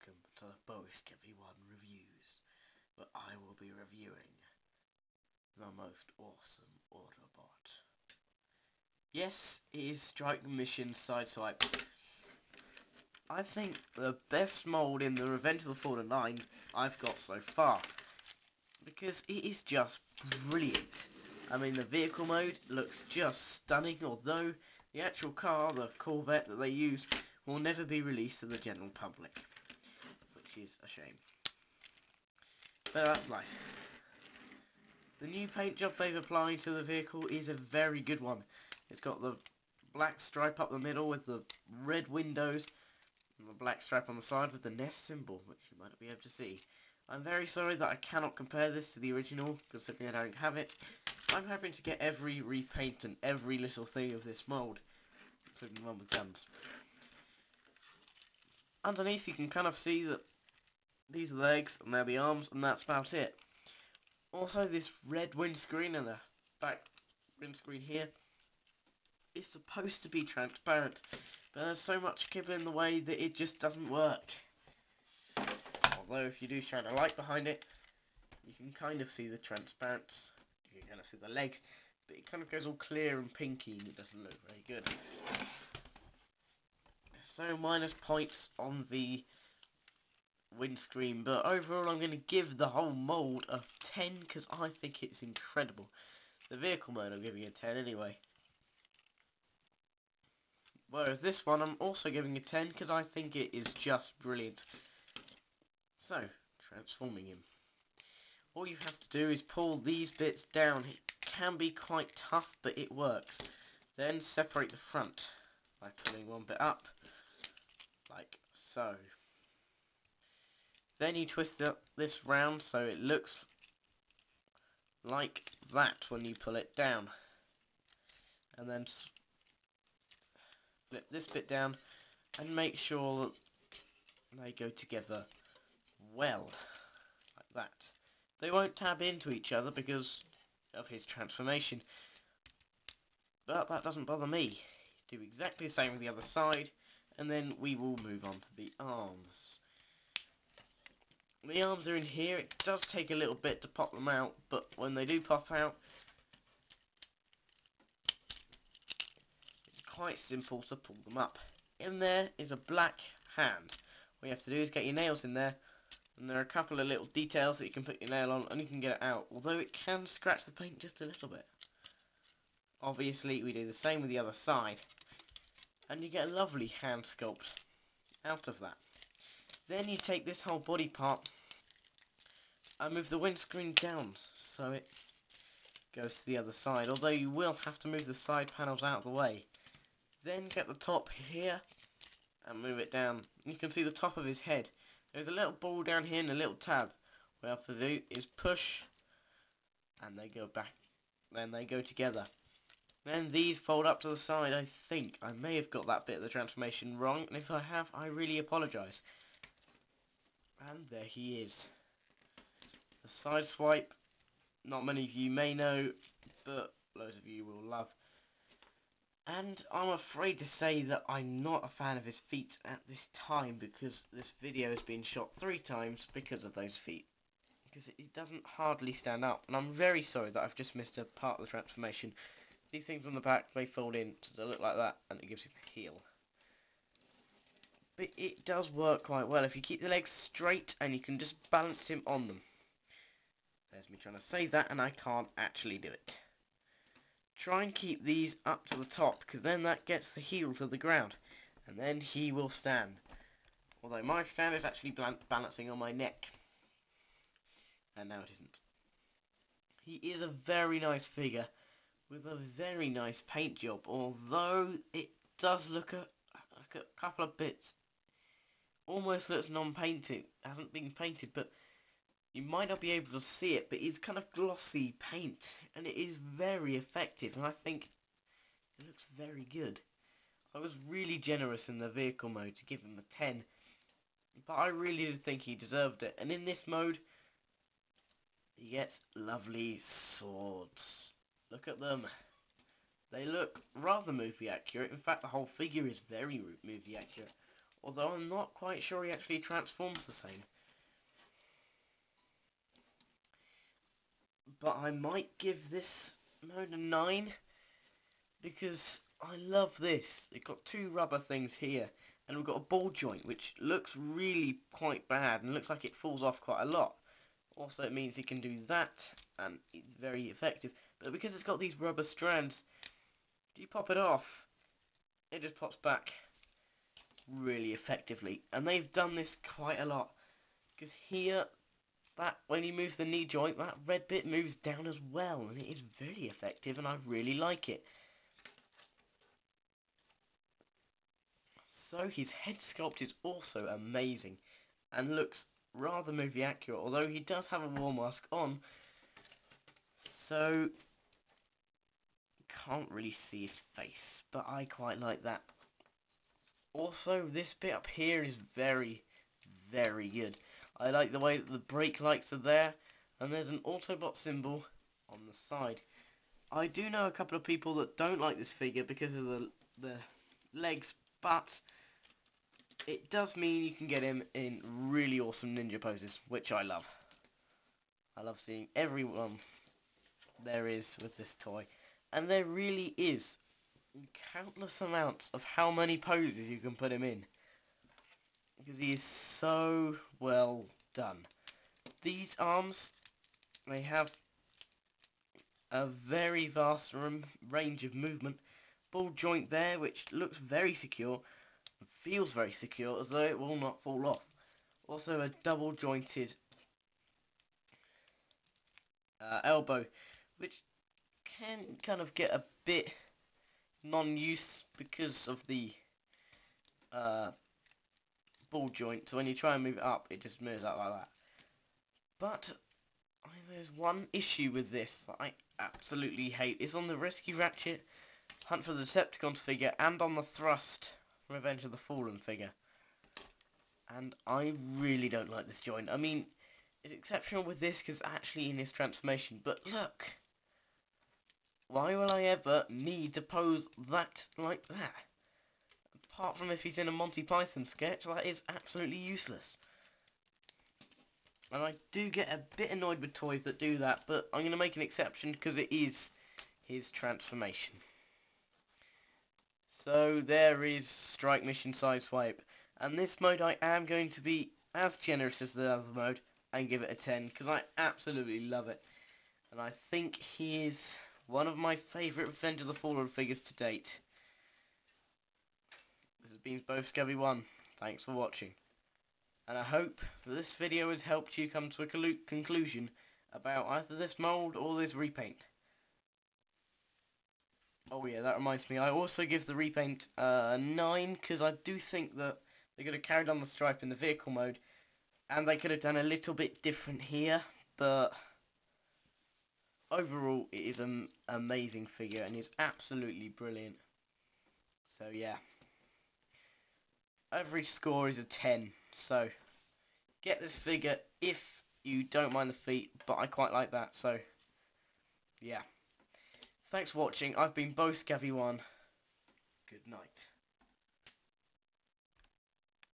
welcome to the Bowiskivy1 reviews, where I will be reviewing the most awesome Autobot. Yes, it is Strike Mission Sideswipe. I think the best mould in the Revenge of the Fallen line I've got so far, because it is just brilliant. I mean, the vehicle mode looks just stunning, although the actual car, the Corvette that they use, will never be released to the general public, which is a shame. But that's life. The new paint job they've applied to the vehicle is a very good one. It's got the black stripe up the middle with the red windows and the black stripe on the side with the nest symbol, which you might not be able to see. I'm very sorry that I cannot compare this to the original, considering I don't have it. I'm hoping to get every repaint and every little thing of this mould, including the one with guns. Underneath you can kind of see that these are the legs and they're the arms, and that's about it. Also, this red windscreen and the back windscreen here is supposed to be transparent, but there's so much kibble in the way that it just doesn't work. Although if you do shine a light behind it, you can kind of see the transparency. You can kind of see the legs, but it kind of goes all clear and pinky and it doesn't look very good. So minus points on the windscreen, but overall I'm going to give the whole mould a 10 because I think it's incredible. The vehicle mode I'm giving a 10 anyway. Whereas this one I'm also giving a 10 because I think it is just brilliant. So, transforming him. All you have to do is pull these bits down. It can be quite tough, but it works. Then separate the front by pulling one bit up, like so. Then you twist this round so it looks like that when you pull it down. And then flip this bit down and make sure that they go together well, like that. They won't tab into each other because of his transformation, but that doesn't bother me. Do exactly the same with the other side, and then we will move on to the arms. The arms are in here. It does take a little bit to pop them out, but when they do pop out, it's quite simple to pull them up. In there is a black hand. What you have to do is get your nails in there, and there are a couple of little details that you can put your nail on and you can get it out, although it can scratch the paint just a little bit. Obviously we do the same with the other side, and you get a lovely hand sculpt out of that. Then you take this whole body part and move the windscreen down so it goes to the other side, although you will have to move the side panels out of the way. Then get the top here and move it down. You can see the top of his head. There's a little ball down here and a little tab. What you have to do is push and they go back, then they go together. Then these fold up to the side. I think I may have got that bit of the transformation wrong, and if I have, I really apologise. And there he is. The side swipe, not many of you may know, but loads of you will love. And I'm afraid to say that I'm not a fan of his feet at this time, because this video has been shot 3 times because of those feet. Because it doesn't hardly stand up, and I'm very sorry that I've just missed a part of the transformation. These things on the back, they fold in to look like that, and it gives you the heel. But it does work quite well if you keep the legs straight and you can just balance him on them. There's me trying to say that and I can't actually do it. Try and keep these up to the top, because then that gets the heel to the ground, and then he will stand. Although my stand is actually balancing on my neck, and now it isn't. He is a very nice figure with a very nice paint job, although it does look a couple of bits almost looks non-painted, hasn't been painted, but you might not be able to see it, but it's kind of glossy paint, and it is very effective, and I think it looks very good. I was really generous in the vehicle mode to give him a 10, but I really did think he deserved it, and in this mode, he gets lovely swords. Look at them. They look rather movie accurate. In fact, the whole figure is very movie accurate. although I'm not quite sure he actually transforms the same. But I might give this mode a 9, because I love this. It's got two rubber things here, and we've got a ball joint, which looks really quite bad, and looks like it falls off quite a lot. Also, it means it can do that, and it's very effective. But because it's got these rubber strands, you pop it off, it just pops back really effectively. And they've done this quite a lot, because here, that when you move the knee joint, that red bit moves down as well, and it is very effective, and I really like it. So his head sculpt is also amazing, and looks rather movie accurate, although he does have a war mask on, so can't really see his face, but I quite like that. Also, this bit up here is very, very good. I like the way that the brake lights are there, and there's an Autobot symbol on the side. I do know a couple of people that don't like this figure because of the legs, but it does mean you can get him in really awesome ninja poses, which I love. I love seeing everyone there is with this toy. And there really is countless amounts of how many poses you can put him in, because he is so well done. These arms, they have a very vast range of movement. Ball joint there, which looks very secure, feels very secure, as though it will not fall off. Also a double jointed elbow, which can kind of get a bit non-use because of the ball joint, so when you try and move it up, it just moves out like that. But there's one issue with this that I absolutely hate. It's on the Rescue Ratchet Hunt for the Decepticons figure, and on the Thrust Revenge of the Fallen figure. And I really don't like this joint. I mean, it's exceptional with this because actually in his transformation, but look! Why will I ever need to pose that like that? Apart from if he's in a Monty Python sketch, that is absolutely useless. And I do get a bit annoyed with toys that do that, but I'm going to make an exception because it is his transformation. So there is Strike Mission Sideswipe. And this mode I am going to be as generous as the other mode and give it a 10, because I absolutely love it. And I think he is one of my favourite Revenge of the Fallen figures to date. This has been Both Scabby 1. Thanks for watching. And I hope that this video has helped you come to a conclusion about either this mould or this repaint. Oh yeah, that reminds me, I also give the repaint a 9, because I do think that they could have carried on the stripe in the vehicle mode, and they could have done a little bit different here, but overall it is an amazing figure, and it's absolutely brilliant. So yeah, average score is a 10, so get this figure if you don't mind the feet, but I quite like that, so yeah. Thanks for watching. I've been Bo Scabby1. Good night.